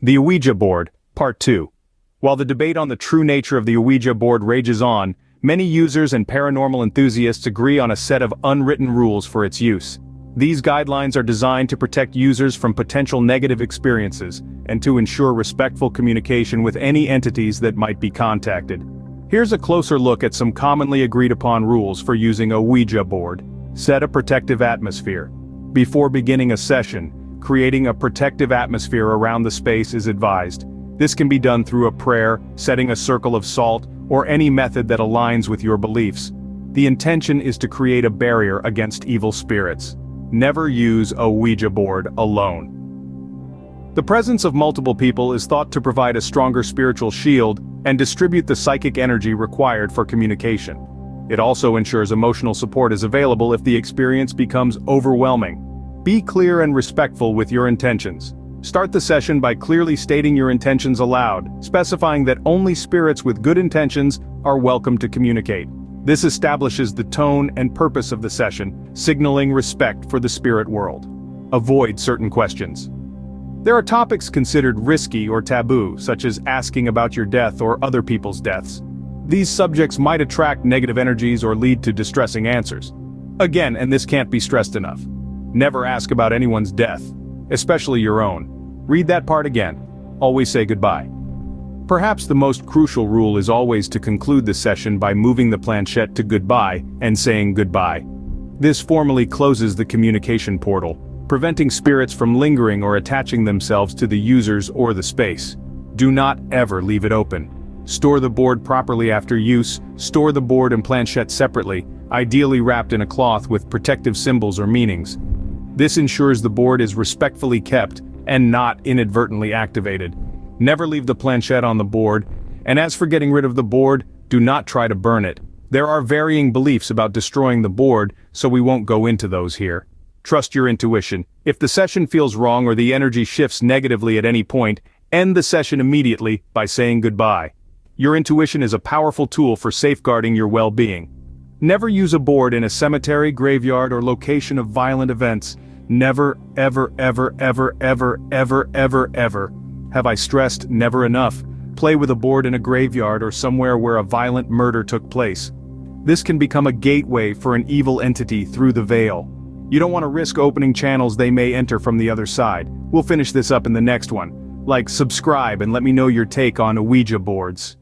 The Ouija Board, Part 2. While the debate on the true nature of the Ouija board rages on, many users and paranormal enthusiasts agree on a set of unwritten rules for its use. These guidelines are designed to protect users from potential negative experiences and to ensure respectful communication with any entities that might be contacted. Here's a closer look at some commonly agreed upon rules for using a Ouija board. Set a protective atmosphere. Before beginning a session, creating a protective atmosphere around the space is advised. This can be done through a prayer, setting a circle of salt, or any method that aligns with your beliefs. The intention is to create a barrier against evil spirits. Never use a Ouija board alone. The presence of multiple people is thought to provide a stronger spiritual shield and distribute the psychic energy required for communication. It also ensures emotional support is available if the experience becomes overwhelming. Be clear and respectful with your intentions. Start the session by clearly stating your intentions aloud, specifying that only spirits with good intentions are welcome to communicate. This establishes the tone and purpose of the session, signaling respect for the spirit world. Avoid certain questions. There are topics considered risky or taboo, such as asking about your death or other people's deaths. These subjects might attract negative energies or lead to distressing answers. Again, and this can't be stressed enough, never ask about anyone's death, especially your own. Read that part again. Always say goodbye. Perhaps the most crucial rule is always to conclude the session by moving the planchette to goodbye and saying goodbye. This formally closes the communication portal, preventing spirits from lingering or attaching themselves to the users or the space. Do not ever leave it open. Store the board properly after use. Store the board and planchette separately, ideally wrapped in a cloth with protective symbols or meanings. This ensures the board is respectfully kept and not inadvertently activated. Never leave the planchette on the board, and as for getting rid of the board, do not try to burn it. There are varying beliefs about destroying the board, so we won't go into those here. Trust your intuition. If the session feels wrong or the energy shifts negatively at any point, end the session immediately by saying goodbye. Your intuition is a powerful tool for safeguarding your well-being. Never use a board in a cemetery, graveyard, or location of violent events. Never, ever, ever, ever, ever, ever, ever, ever. Have I stressed never enough? Play with a board in a graveyard or somewhere where a violent murder took place. This can become a gateway for an evil entity through the veil. You don't want to risk opening channels they may enter from the other side. We'll finish this up in the next one. Like, subscribe, and let me know your take on Ouija boards.